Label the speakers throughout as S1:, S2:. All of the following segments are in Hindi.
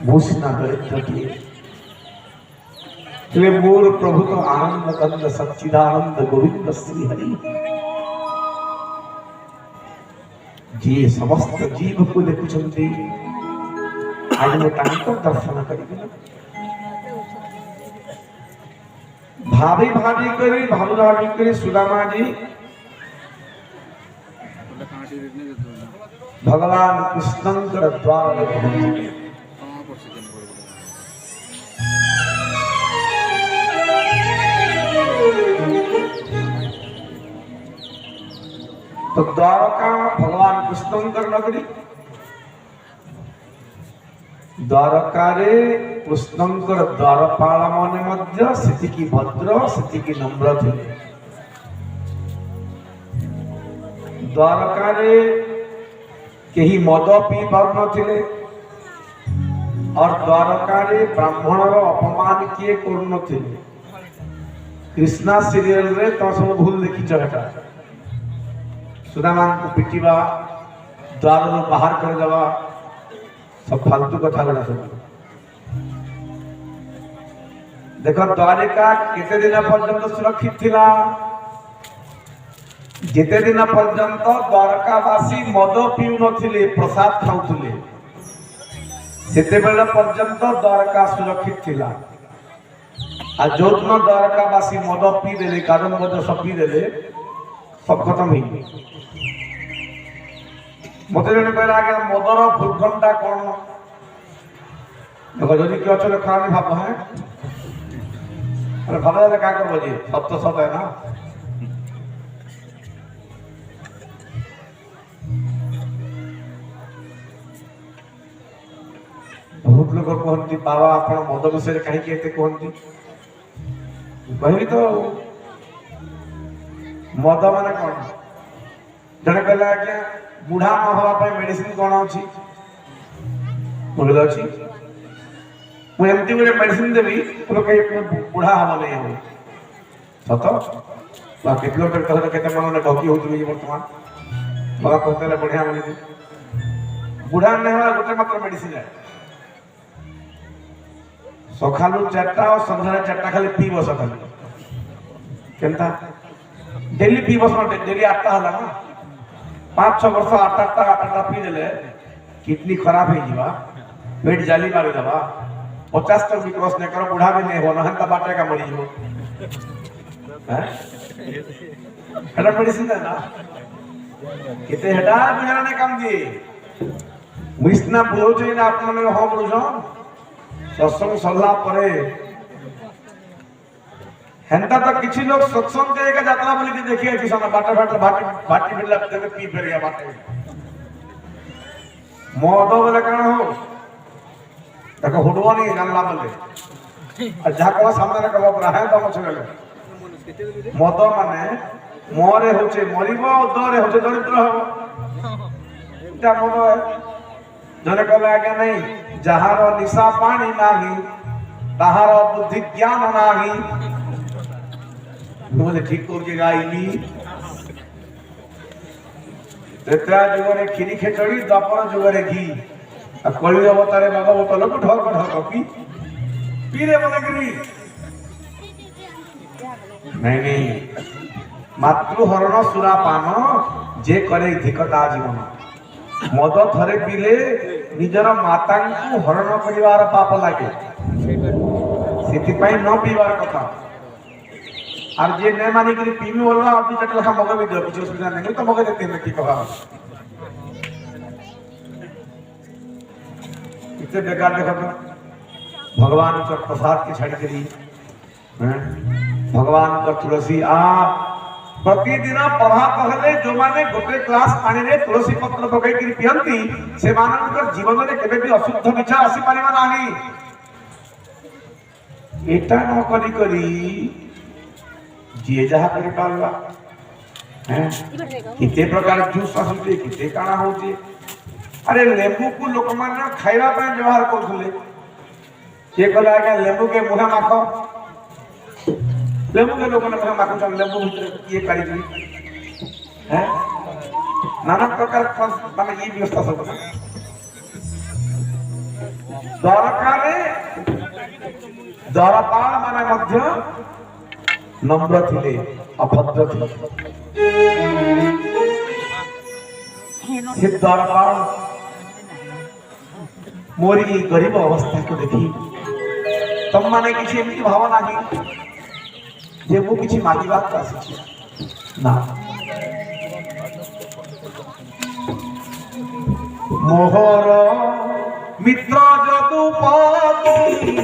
S1: भूषणा दरिद्र किए मोर प्रभु तो आनंद कंद सच्चिदानंद गोविंद श्री हरि जी समस्त जीव को देखुंती आज मैं दर्शन करी भाभी भाभी करी सुदामा जी भगवान कृष्णंकर द्वार में तो द्वारका भगवान कृष्णंकर नगरी द्वारका रे कृष्णंकर द्वारपाल माने मध्य सेति की भद्र सेति की नम्र थे द्वारका रे केही मद पी पार नथिले और द्वारका रे ब्राह्मणर अपमान किए करू नथिले कृष्णा सीरियल रे तो सब भूल देखि चटा सुदामा को पिटिबा द्वार बाहर कर देवा सब फालतू कथा गुड़ा सब देखो द्वारिका केते दिन पर्यंत सुरक्षित थिला जेते दिन पर्यंत द्वारकावासी मद पीउ नथिले प्रसाद खाउथिले सेते बेला पर्यंत द्वारका सुरक्षित थिला आ जो दिन द्वारकावासी मद पी देले कारण मद सब पी देले सब खत्म ही मत जन कहला आगे मदर दुर्गंधा कौन देखो जदि कि अच्छे खराब भाव है अरे भले क्या कर बजे सब तो सब है ना बहुत लोग कहती बाबा आप मद विषय कहीं कहती कहली तो मद मान कौन जन कहला आज्ञा बुढ़ा न हवा मेडिसिन कौन अच्छी अच्छी मुझे एमती गोटे मेडिसिन देवी बुढ़ा हम नहीं हम सत के लोग कहते मन ढकी होती बर्तमान बाबा कहते बढ़िया बोली बुढ़ा नहीं हवा गोटे मात्र मेडिसिन है सकालू 4टा और संध्या 4टा खाली पीब सकाल केनता डेली पीब डेली 8टा हला ना 5-6 वर्ष 8टा पी देले किडनी खराब हो जावा पेट जाली मारी दबा 50 तक भी क्रॉस नहीं करो बुढ़ा भी नहीं हो ना बाटे का मरी जो हैं हेडा मेडिसिन है ना किते हेडा बिना ने काम दी मुइसना बोलो जे ना आप मन हो बोलो सत्संग सल्ला परे हेंता तो किसी लोग सत्संग के एक यात्रा बोली के देखिए कि साना बाटे बाटी बिल्ला देवे पी फेर गया बाटे मद बोले काना हो देखो हुडवा नहीं जानला बोले और जा को सामने रे कबो रहा है तो मछ गेले मद माने मोरे होचे मरिबो दरे होचे दरिद्र हो ता मद जने कहले आज्ञा नहीं जहार निशा पानी नाही ताहार बुद्धि ज्ञान नाही बोले ठीक करके गाइली त्रेता जुगरे खीरी खेचड़ी द्वापर जुगरे घी कली अवतारे बाबा बोतल को ढक ढक पी रे बोले गिरी नहीं मातृहरण सुरापान जे करे धिकता जीवन मद थरे पीले निजर माता को हरण करिवार पाप लागे सेति पई न पीवार कथा और जे ने मानी कि पीमी बोलवा अब भी चटला मगे भी दो कुछ सुविधा नहीं तो मगे देते हैं की कहा इतने बेकार देखो भगवान का प्रसाद की छड़ करी भगवान का तुलसी आ प्रतिदिन पढ़ा कहले जो माने गोटे क्लास पानी रे तुलसी पत्र पकई करी पियंती से मानकर जीवन रे केबे भी अशुद्ध विचार आसी पारिबा नाही एटा न करी करी जे जहा कर पालवा हैं किते प्रकार जूस आसुते किते काना होती अरे लेंबू को लोक माने खाइबा पे व्यवहार करथले के कहला आगे लेंबू के मुहा माखो लेंबू के लोक ने मुहा माखो चल लेंबू भीतर ये करी हैं नाना प्रकार माने ये व्यवस्था सब द्वारकारे द्वारपाल माने मध्य नम्र थिले अभद्र थिले हे द्वारपाल मोरी गरीब अवस्था को देखी तुम माने किसी एमती भावना नहीं जे मु किसी मागिबा को आसी ना मोहर मित्र जदुपति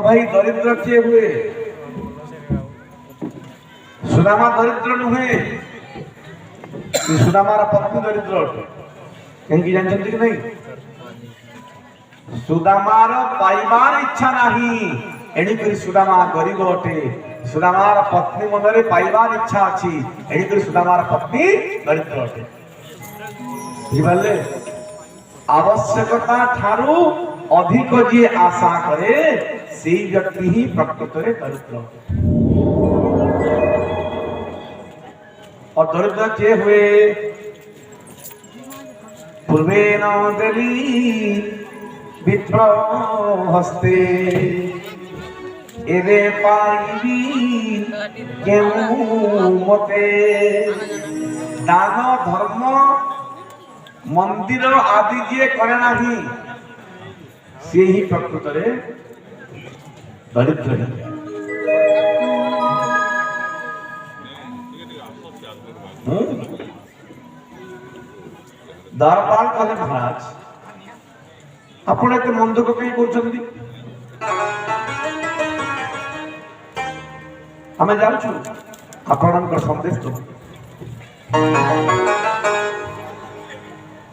S1: भाई दरिद्र किए हुए सुदामा दरिद्र नुहे सुदामार पत्नी दरिद्र कहीं जानते कि नहीं सुदामार पाइबार इच्छा नहीं एणिक सुदामा गरीब अटे सुदामार पत्नी मनरे पाइबार इच्छा अच्छी एणिक सुदामार पत्नी दरिद्र अटे बुझिपारे आवश्यकता ठारू अधिक जी आशा करे से व्यक्ति ही प्रकृत में दरिद्र और दरिद्र के हुए पूर्वे न दली विप्र हस्ते एवे पाइबी केउ मते दान धर्म मंदिर आदि जे करे नाही से ही प्रकृत में दरिद्र है द्वारपाल कहले महाराज आपण एते मन दुख कहीं करछन्ती हमें जाउछु आपणक संदेश तो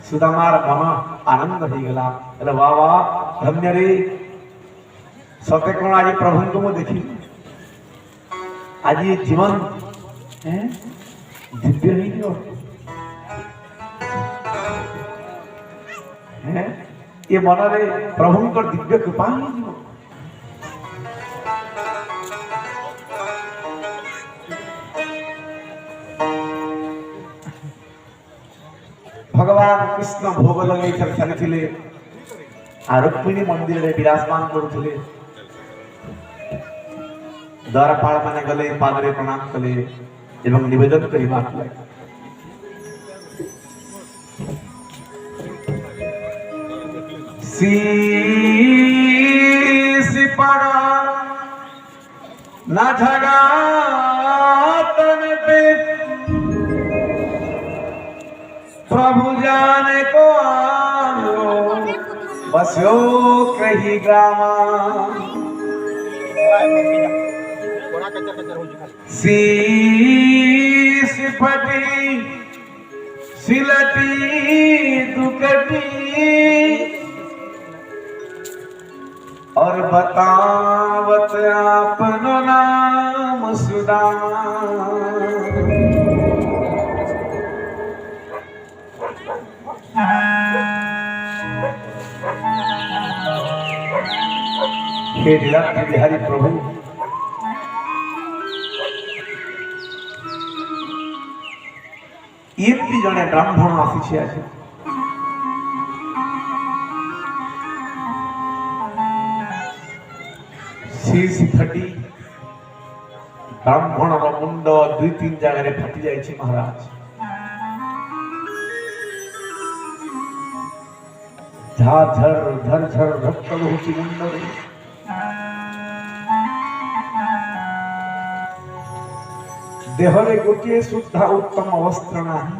S1: सुदामार मन आनंद हो गला अरे वाह वाह धन्य रे सत्य कौन आज प्रभु को मैं देखी आज ये जीवन दिव्य नहीं क्यों ये मन रे प्रभु को दिव्य कृपा नहीं क्यों भगवान कृष्ण भोग लगे चलते रुक्मिणी मंदिर में विराजमान करुले द्वारपाल माने गले पादरे प्रणाम कले एवं निवेदन करी बात लगे सी पड़ा ना झगा तन पे प्रभु जाने को आनो बस्यो कही ग्रामा शीश फटी सिलटी दुकटी और बतावत आपनो नाम सुदामा हे लीलाधर बिहारी प्रभु एमती जने ब्राह्मण आसी आज शीश फटी ब्राह्मण मुंड 2-3 जगह फाटी जाइए महाराज। झाझर झरझर रक्त बहुची मुंड देहरे गोटे सुधा उत्तम वस्त्र नहीं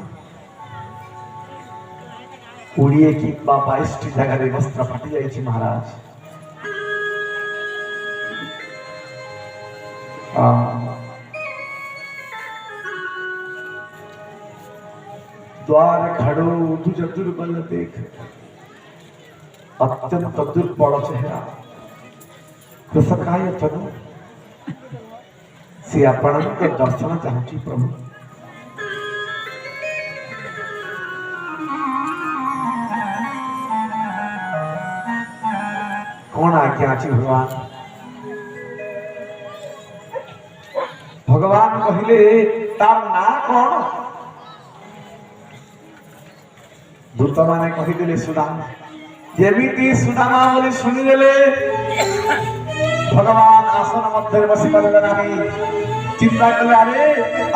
S1: 20 कि 22 जगह वस्त्र फाटी जाइए महाराज। द्वार खड़ो तुझ दुर्बल देख अत्यंत दुर्बल चेहरा कृषकाय तनु से आपण दर्शन चाहूँ प्रभु। कौन आज्ञा अच्छी भगवान भगवान कहले तार ना कौन दूत माने कहीदेले सुदामा जेमिति सुदामा बोली शुणिदेले भगवान आसन मध्य बसी पारे नहीं चिंता कले अरे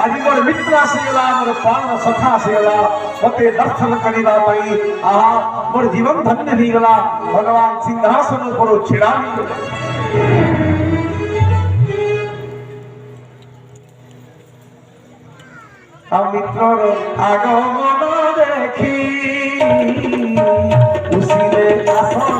S1: आज मोर मित्र आसीगला मोर प्राण सखा आसीगला मते दर्शन करिबा पई आहा मोर जीवन धन्य हो गला। भगवान सिंहासन पर छिड़ा मित्र आगमन देखी उसी आसन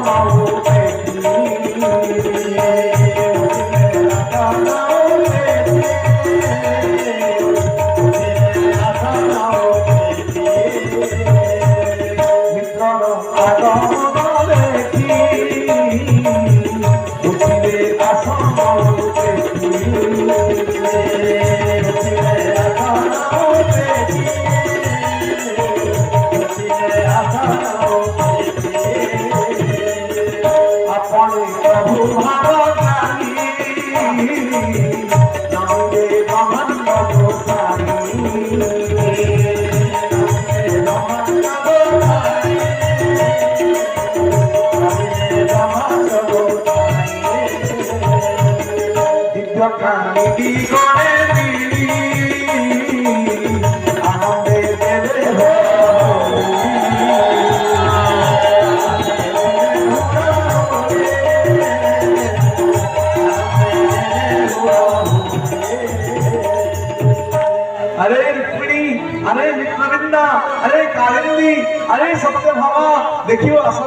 S1: अरे कालिंदी अरे सत्य भामा देखियो आस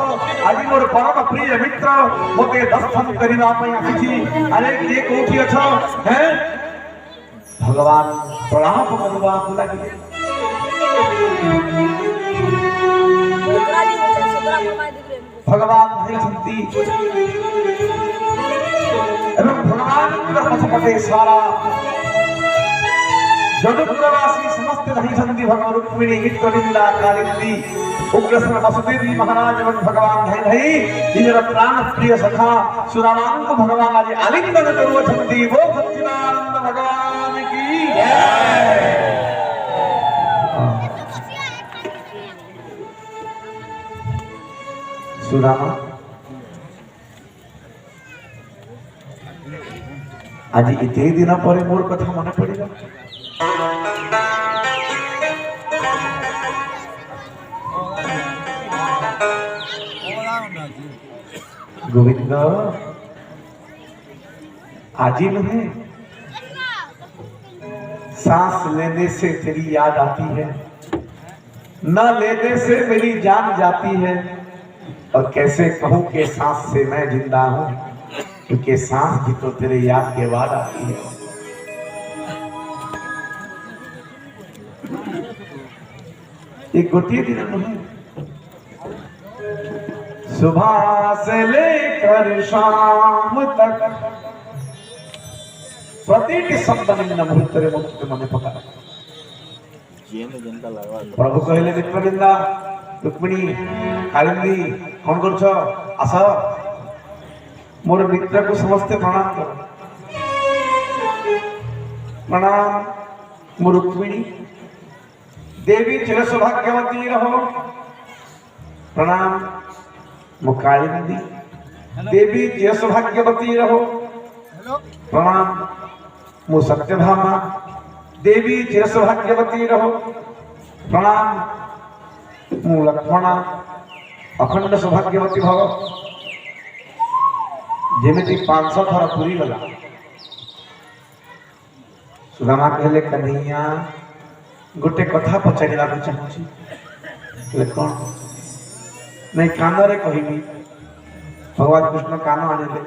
S1: आज मोर परम प्रिय मित्र मोते दर्शन करिबा पई आछि। अरे के कोठी अछ हैं भगवान प्रणाम करबा को लागिले। भगवान नहीं एवं भगवान पछपटे सारा जगतवासी समस्त रही संधि भगवान रुक्मिणी मित्रविंदा कालिंदी उग्रसेन वसुदेव महाराज एवं भगवान धई निजर प्राण प्रिय सखा सुदामा को भगवान आज आलिंगन करुवछन्ति। वो सच्चिदानंद भगवान की जय। सुदामा आज इतने दिन पर मोर कथा मन पड़ा गोविंद आज ही नहीं सांस लेने से तेरी याद आती है न लेने से मेरी जान जाती है और कैसे कहूं कि सांस से मैं जिंदा हूं क्योंकि सांस भी तो तेरे याद के बाद आती है। एक गोटिए दिन नहीं सुबह से लेकर शाम तक प्रत्येक शब्द मुहूर्त मुक्त मन पका प्रभु कहले मित्रविंदा रुक्मिणी कालिंदी कौन कर आस मोर मित्र को समस्ते प्रणाम कर प्रणाम मो रुक्मिणी देवी चिर सौभाग्यवती रहो प्रणाम मो कालिंदी देवी चिर सौभाग्यवती रहो प्रणाम मु सत्यभामा देवी चिर सौभाग्यवती रहो प्रणाम मु लक्ष्मणा अखंड सौभाग्यवती भव जेमिति 500 थर पूरी गला सुदामा कहले कन्हैया गोटे कथा पचारिला चाहूँ कौन नहीं कान रे कहबी भगवान कृष्ण कान आनिले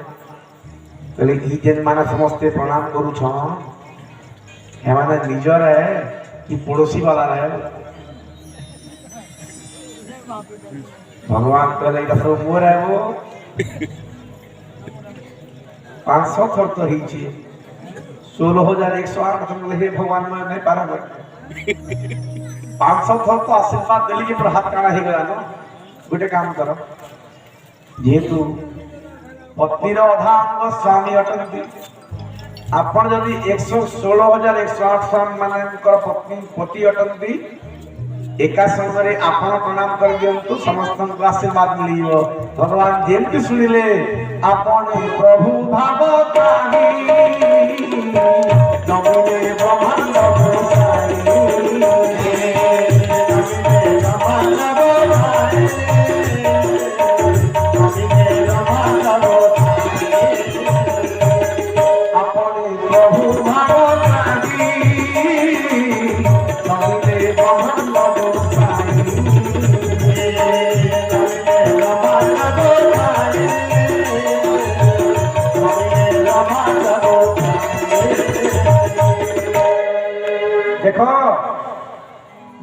S1: कहले ई जेन माने समस्ते प्रणाम करूछ हेमाने निजर है कि पड़ोसी वाला है भगवान कहले इटा सब मोर है वो 500 थर तो ही छी 16,108 तुम ले भगवान में नहीं पारा 500 थर तो आशीर्वाद देली पर हाथ काना ही गया ना गोटे काम कर जेहेतु पत्नीर अधा अंग स्वामी अटंती आपण जदि 116,108 स्वामी मानकर पत्नी पति अटंती एका संगे आपण प्रणाम कर दियंतु समस्त आशीर्वाद मिलियो भगवान जेमति सुनिले आपण प्रभु भावतानी नमोने ब्रह्मांड गोसाई देखो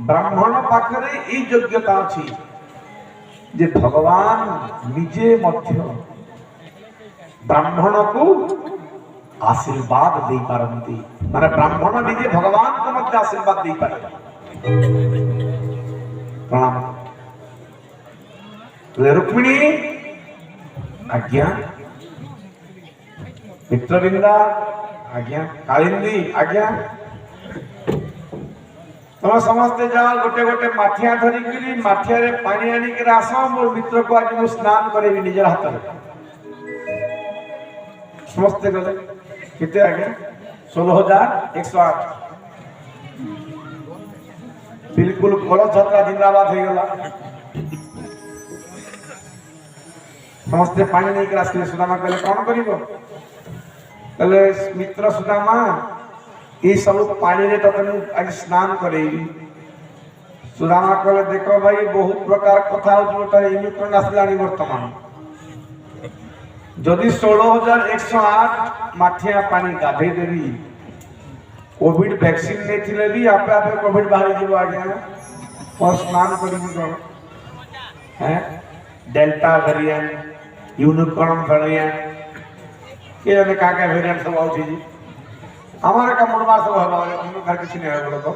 S1: ब्राह्मण पाखरे ई योग्यता अछि जे भगवान निजे मध्य ब्राह्मण को आशीर्वाद दे पारंती माने ब्राह्मण निजे भगवान को मध्य आशीर्वाद दे पारे प्रणाम रुक्मिणी आज्ञा मित्रविंदा आज्ञा कालिंदी आज्ञा तुम समस्ते जाओ गोटे गोटे माठिया धरिकी माठिया रे पानी आनिक आस मोर मित्र को आज मु स्नान करेबी निजर हाथ में समस्ते गले किते आगे 16,108 बिल्कुल कलश यात्रा जिंदाबाद हो गला समस्ते पानी नहीं आसले सुदामा कहले कौन करिवो कहले मित्र सुदामा ये सब पानी रे तक आज स्नान करेगी सुदामा कहले देखो भाई बहुत प्रकार कथा होता इमिक्रोन आसलानी वर्तमान जदि 16,108 माठिया पानी गाधे देवी कोविड वैक्सीन नहीं थिले भी आपे आपे कोविड बाहरी जीव आज्ञा और स्नान करी कौन है डेल्टा वेरिएंट यूनिकॉर्न वेरिएंट के जाने का वेरिएंट सब आउची जी हमारे का मुड़मार सब हमारे हम घर किसी नहीं है बोलो तो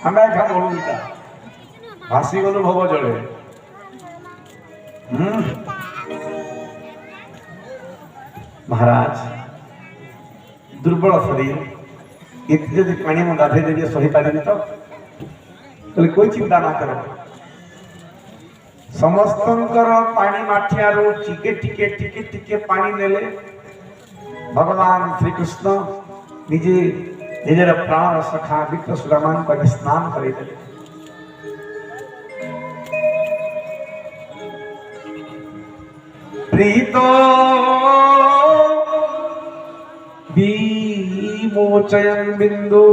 S1: हमें घर बोलूं इटा भासी बोलो भव जड़े महाराज दुर्बल शरीर इतने यदि पानी में गाधे देवी सही पारे तो कहले कोई चिंता ना करो समस्तंकर पानी माठिया रो टिके टिके टिके टिके पानी नेले भगवान श्री कृष्ण निजे निजर प्राण सखा विप्र सुदामान को स्नान करे प्रीतो विमोचयन बिंदु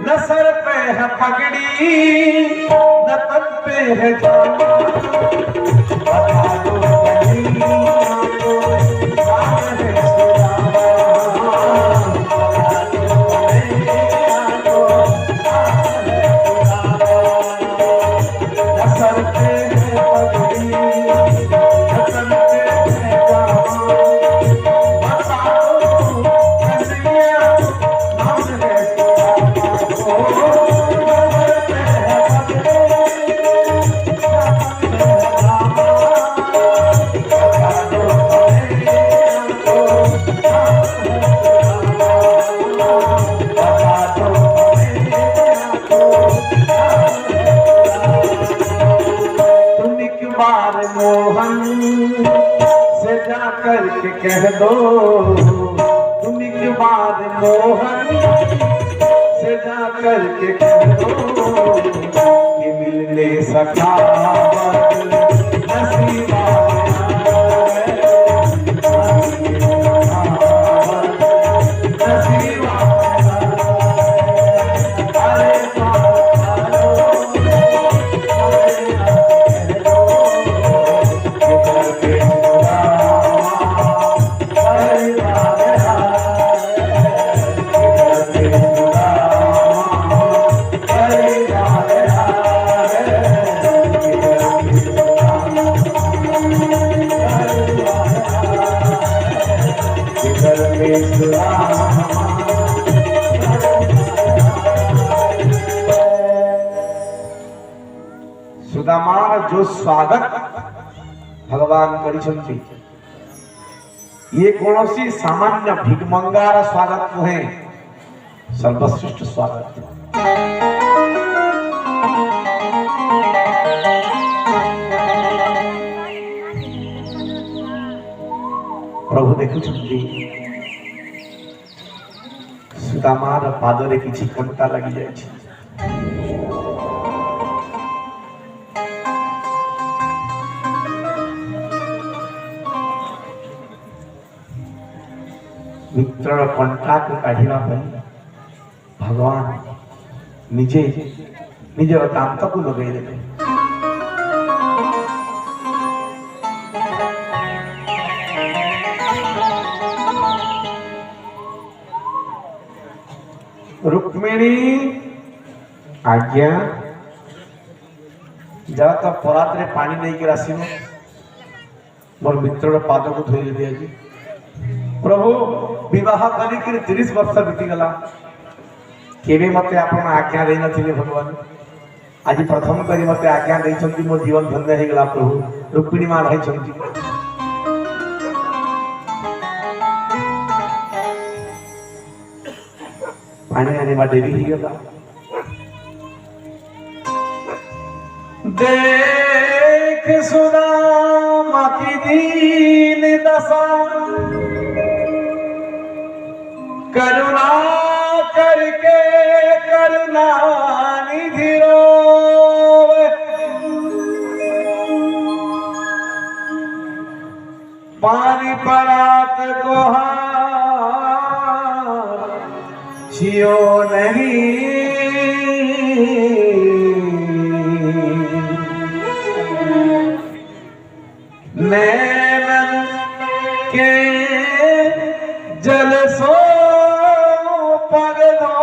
S1: न सर पे है पगड़ी न तन पे है जामा बता दो मोहन से जाकर के कह दो तुम से जा करके कह दो कि मिलने सखावत नसीबा सुदामार जो स्वागत भगवान करिसंती ये कौनसी सामान्य भिगमंगार स्वागत नुहे सर्वश्रेष्ठ स्वागत। प्रभु देखुछंती सुदामार पादरे किछि कंटा लागि जायछि। मित्र कंटा को काढ़िबा भगवान निजे निजर दांत को लगे देले। रुक्मिणी आज्ञा जा तो परात रे पानी नहीं के आसीब मोर मित्र पाद को धोई दे आज। प्रभु विवाह करी 30 वर्ष बीती गला केवे मते आपण आज्ञा दे नथिले भगवान आज प्रथम करी मते आज्ञा दैछंती मो जीवन धन्य हे गला। प्रभु रुक्मिणी मां रहिछंती पानी आने में देरी ही गला। देख सुदामा की दीन दशा करुणा करके करुणा निधि रोवे पानी परात को छियो नहीं नैनन के जल सो पग दो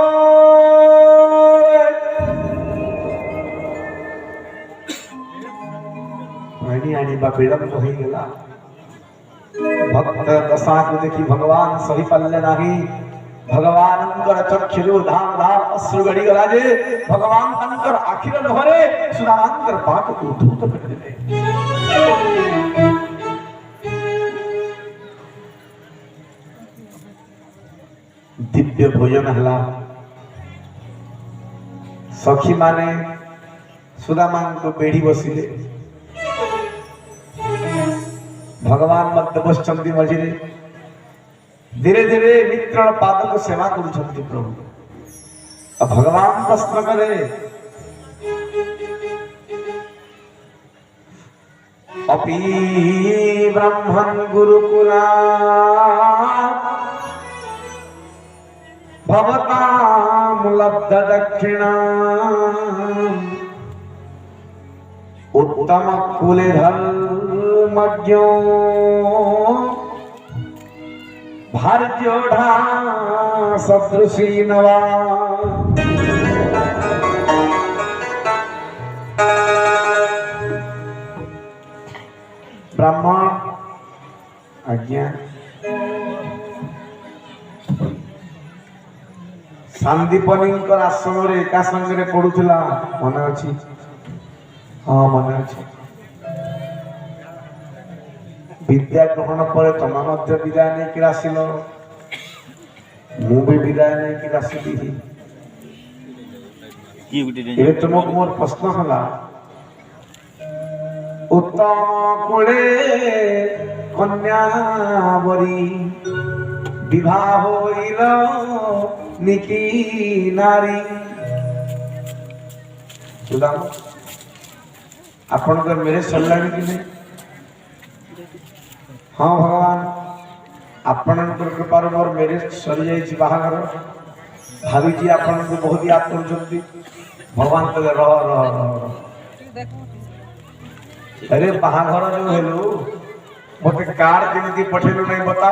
S1: पानी आने बा विलंब हो गला। भक्त दशा को देखी भगवान सही पल्ले नहीं भगवान चक्षु धाम धाम अश्रु गड़ी गला जे भगवान अंकर आखिर लहरे सुदामांकर पाक को धूत कर देले। दिव्य भोजन हला सखी माने सुदामा को बेड़ी बसिले भगवान मध्य बसचंदी मझिरे धीरे धीरे मित्र पाद को सेवा करुछंती। प्रभु अब भगवान प्रश्न करे अपि ब्रह्मन् गुरुकुला भवतां लब्ध दक्षिणा उत्तम कुले धर्मज्ञो भारतीयोढ़ा सदृशी नवा ब्राह्मण आज्ञा सांदीपनी आश्रम एका संगे पढ़ुला मन अच्छी। हाँ मन अच्छी विद्या ग्रहण पर तुम विदाय नहीं आसिल मुझे विदाय नहीं आसली तुमको मोर प्रश्न हला उत्तम कुले कन्यावरी विवाह होइल निकी नारी सुदामा आपण तो मेरे सल्लानी कि नहीं हाँ भगवान आपण कृपार मोर मेरे सरी जाइए बाहागर भाभी आपण को बहुत याद कर भगवान कहले रह रह रह अरे बाहागर जो हेलु मत कार्ड केमती पठेलु नहीं बता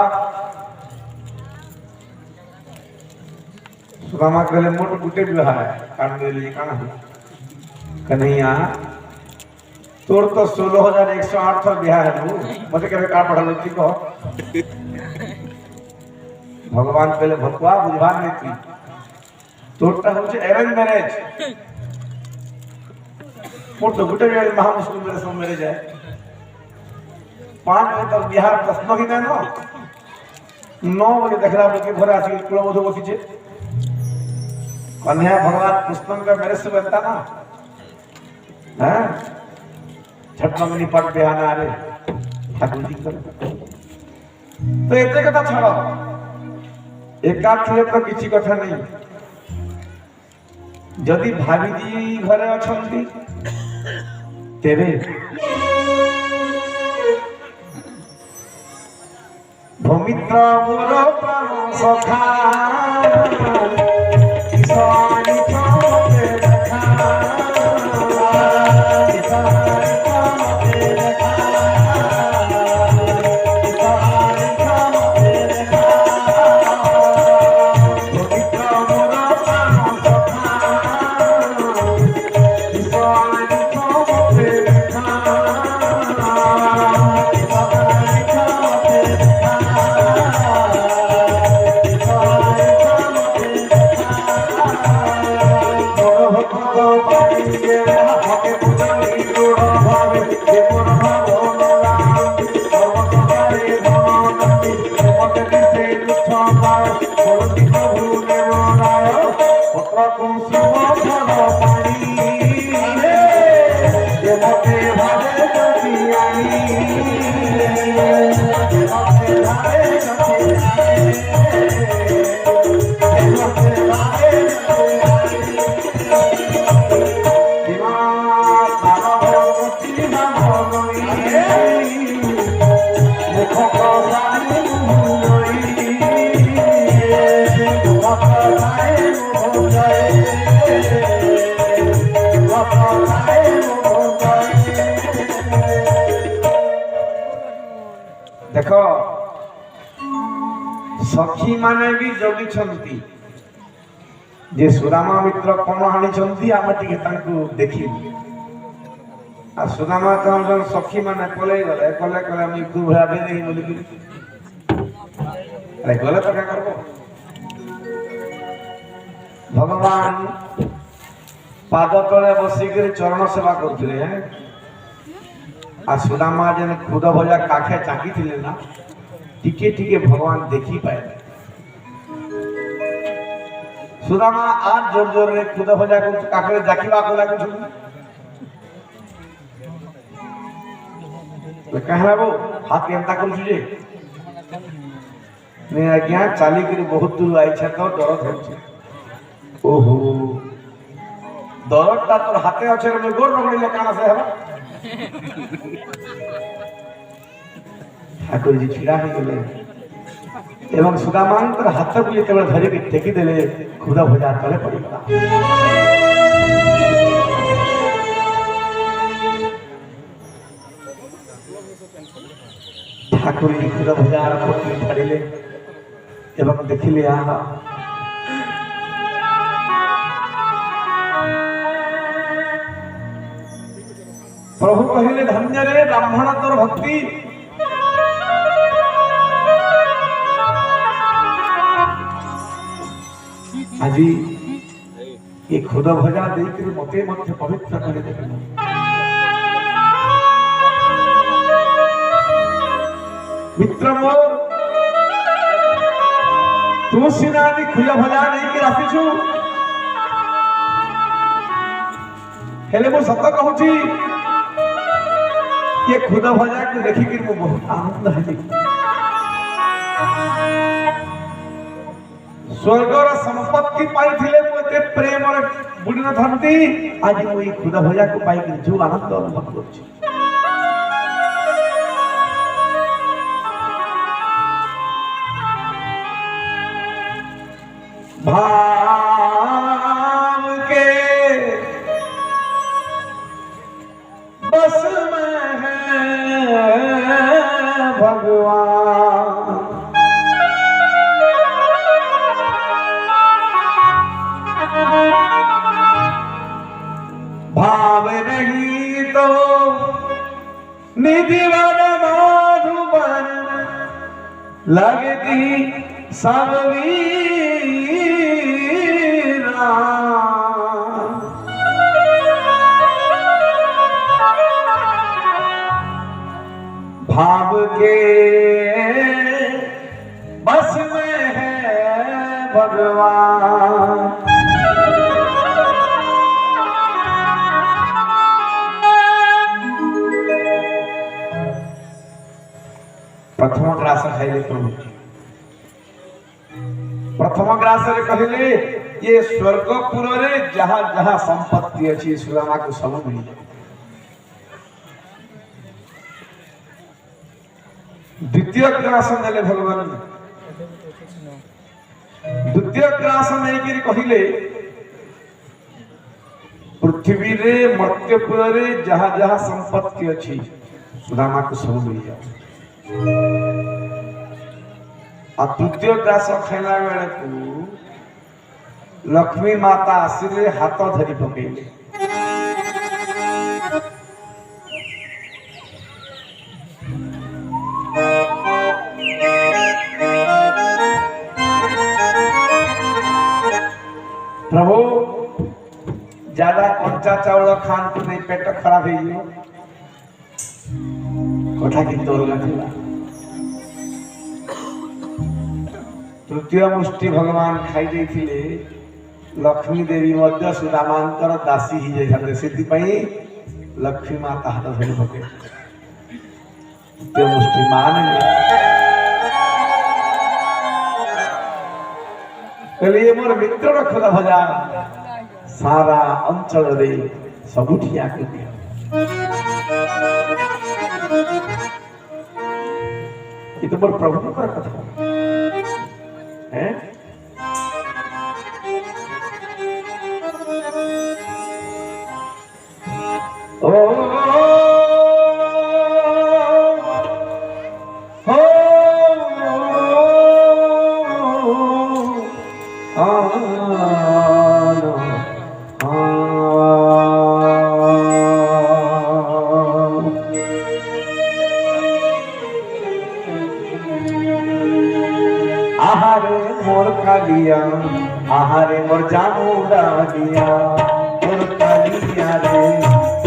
S1: सुदामा कहले मोट गुटे विवाह है कार्ड दे लिए काना कन्हैया तोर तो 16,108 थर बिहार है मत के कार्ड पढ़ल छी कह भगवान कहले भकुआ बुझवा नहीं थी तोरटा होचे अरेंज मैरिज मोट गुटे बेले महा मुश्किल मेरे सब मेरे जाए 5 बजे तक बिहार प्रश्न ही नहीं 9 बजे देखला के घरे आसी कुल मधु बसी छे कन्या भगवान कृष्ण का मेरे से बनता ना हैं छटमंगनी पट बिहाना रे ठाकुर जी कर तो एते कथा छाड़ो एका थिले तो किछि कथा नहीं जदि भाभी जी घरे अछंती तेरे भमित्र मोर प्राण सखा किसानी कामते देखा किसानी कामते देखा किसानी कामते देखा भमित्र मोर प्राण सखा किसानी कामते देखा किसानी कामते देखा देखो सखी माने भी जोगी छंती जे सुदामा मित्र कोन हानि छंती आमे टिके तांकु देखि आ सुदामा कौन जन सखी माने कोले गले हम तू भाबे नहीं बोली कि अरे गले तो क्या करबो भगवान पाद तले बसी के चरण सेवा करथिले हैं आ सुदामा जन खुद भजा काखे चाकी थिले ना टिके टिके भगवान देखी पाए सुदामा आज जोर जोर रे खुद भजा को काखे जाकीवा को लागु छु ले कहला वो हाथ केनता कर छु जे ने आज्ञा चाली के बहुत दूर आई छ तो डर होछ ओहो दरटा तोर हाथे अछे रे गोर रगड़ी ले काना से हबा ठाकुर जी छिड़ा ही गले एवं सुदामांतर हाथ को ये केवल धरे के टेकी देले खुदा भजा तले पड़ी गला ठाकुर जी खुदा भजा पटली फाड़िले एवं देखिले आहा प्रभु कहले धन्य रे ब्राह्मण तोर भक्ति आज ये खुद भजा देकर मते मते पवित्र करे देबे मित्र मोर तू सिना दी खुद भजा नहीं के राखी छु हेले मो सत्य कहूची ये खुद भजा को देखि कि मो बहुत आनंद हली स्वर्गर संपत्ति पाइथिले मोते प्रेम और बुढ़ी न थंती आज मुई खुदा भजा को पाई कि जो आनंद अनुभव करछि भाव के बस में है भगवान भाव नहीं तो निधिवन माधुबन लगती सब वीरा भाव के बस में है भगवान प्रथम ग्रास खाइले प्रभु प्रथम ग्रास रे कहले ये स्वर्गपुर रे जहां जहां संपत्ति अछि सुदामा को सब मिल जाए द्वितीय ग्रास देले भगवान द्वितीय ग्रास नहीं कि कहले पृथ्वी रे मर्त्यपुर रे जहां जहां संपत्ति अछि सुदामा को सब मिल जाए आ तृतीय ग्रास खाइला बेले को लक्ष्मी माता आशीर्वाद हाथ धरी पकेले प्रभु ज्यादा कच्चा चावल खान तो नहीं पेट खराब हो गयो कथा कि तोर गथिला तृतीय मुष्टि भगवान खाई देथिले लक्ष्मी देवी मध्य सुदामांतर दासी ही जाइछाते सिद्धि पई लक्ष्मी माता हाथ धरि पके तृतीय मुष्टि मान कहलिए मोर मित्र खुदा भजा सारा अंचल रे सबुठिया के दिया ये तो मोर प्रभु का कथा है ओ आहारे मोर जामुड़ा दिया मोर कालिया रे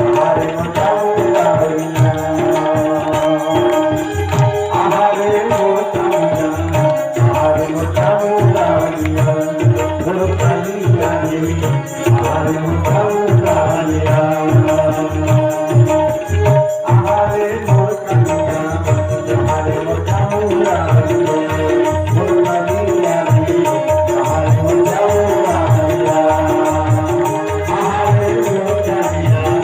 S1: आहारे मोर जामुड़ा दिया आहारे मोर कालिया आहारे मोर जामुड़ा दिया मोर कालिया रे आहारे मोर जामुड़ा दिया आहारे मोर कालिया आहारे मोर जामुड़ा दिया मोर कालिया रे आहारे मोर जामुड़ा दिया आहारे मोर कालिया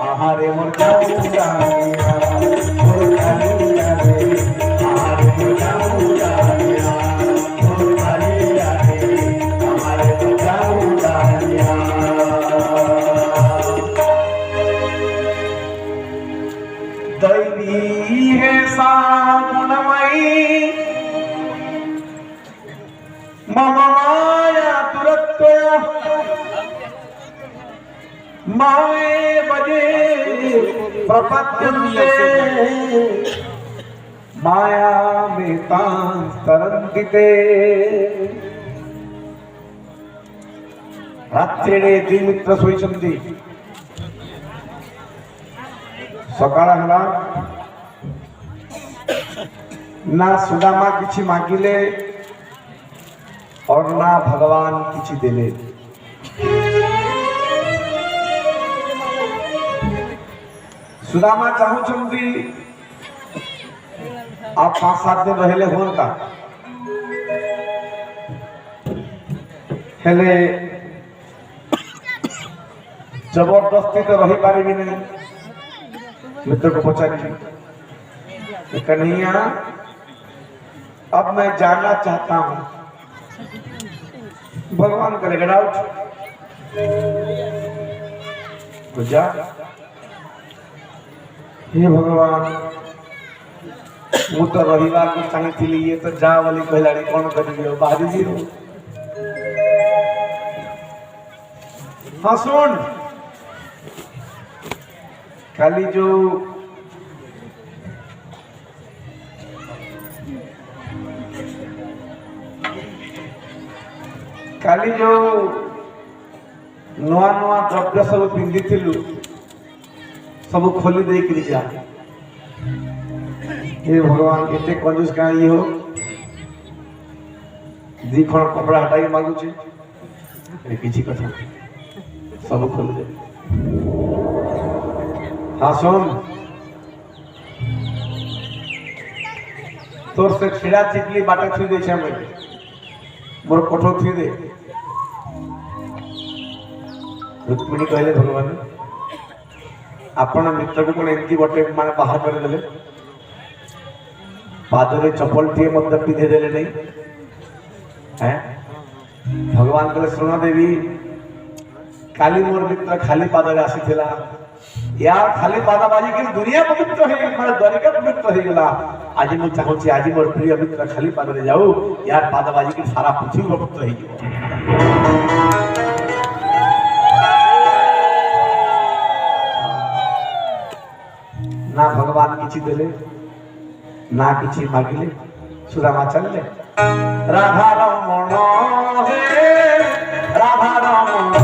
S1: आहारे मोर जाऊंगा मोर कालिया रे आहारे मोर जाऊंगा मोर कालिया रे आहारे मोर जाऊंगा दैवी है सागुणमयी मम माया दुरत्वया मावे बजे प्रपद्यन्ते माया में तरन्ति ते रात्रिरे द्विमित्र शोइछन्ति सकाळ हला ना सुदामा किछि मागिले और ना भगवान किछि देले सुदामा चाहूछन्ति आप 5-7 दिन रहले होता हेले जबरदस्ती तो रही पारिबी नहीं मित्र को पचारी कन्हैया अब मैं जानना चाहता हूं भगवान करे गडाउट तो जा हे भगवान मु तो रविवार को चाहती ये तो जा वाली कहलाड़ी कौन करी बाहरी जी हाँ सुन खाली जो नुआ नुआ द्रव्य सब पिंधि सब खोली दे जा हे भगवान एते कंजूस कहीं हो दी खण कपड़ा हटाई मागुचे किसी कथा सब खोली दे हाँ सुन तोर से छिड़ा चिपली बाटे थी दे मोर कोठो थी दे रुक्मिणी कहले भगवान आपण मित्र को एमती गोटे माने बाहर कर देले पादरे चप्पल टे मत पिधे देले नहीं हैं भगवान कहले सुना देवी काली मोर मित्र खाली पादरे आसी थिला यार खाली पादा बाजी के दुनिया पवित्र है माने द्वारिका पवित्र हो गेला आज मु चाहूची आज मोर प्रिय मित्र खाली पादरे जाऊ यार पादा बाजी के सारा पृथ्वी पवित्र हो गेला ना भगवान किछि देले ना किछि मागिले सुदामा चलले राधा रमण हे राधा रमण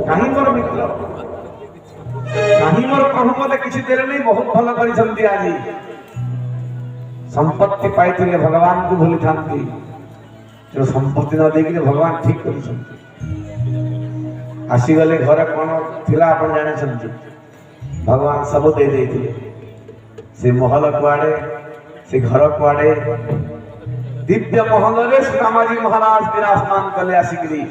S1: कहीं मोर मित्र कहीं मोर प्रभु मते किछि देले नहीं बहुत भल करी छंती आज संपत्ति पाइथिले भगवान को भूली थांती जो संपत्ति न देकी भगवान ठीक करी छंती आसीगले घर कौन थिला आपण जाने छथि भगवान सब दे देथिले से महल कुआड़े से घर कुआड़े दिव्य महल रे सीतामाजी महाराज विराजमान कले आसीगली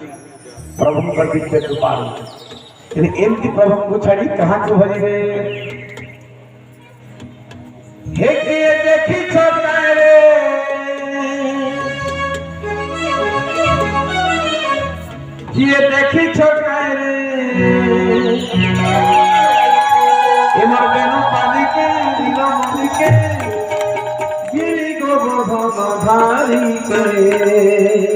S1: प्रभु कर दिव्य कृपा रे एमती प्रभु को छाड़ी कहां को भजिबे हे किए देखी छोटा रे ये देखी छोटा रे इमर बेनो पानी के दिलो मन के गिरी को गो भारी करे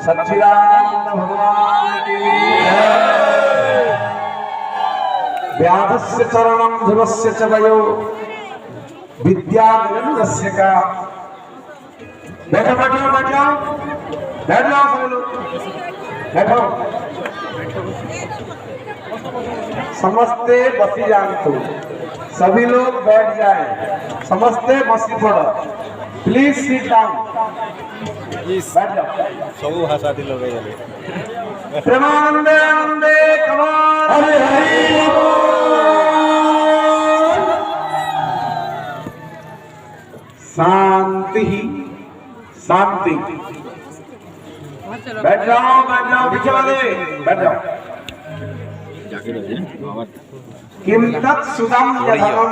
S1: सच्चिदानंद भगवान की व्याधस्य चरणं ध्रुवस्य च वयो विद्यानिरस्य का। बैठो बैठो बैठो बैठ जाओ सभी लोग बैठो। समस्ते बसी जानतु, सभी लोग बैठ जाए, समस्ते बसी पड़ो। प्लीज सिट डाउन, बैठ जाओ।
S2: सब भाषा दिल गए
S1: प्रेमानंदे आनंदे कमाल हरि हरि शांति शांति। बैठ जाओ पीछे वाले बैठ जाओ। किम तत् सुदम यधम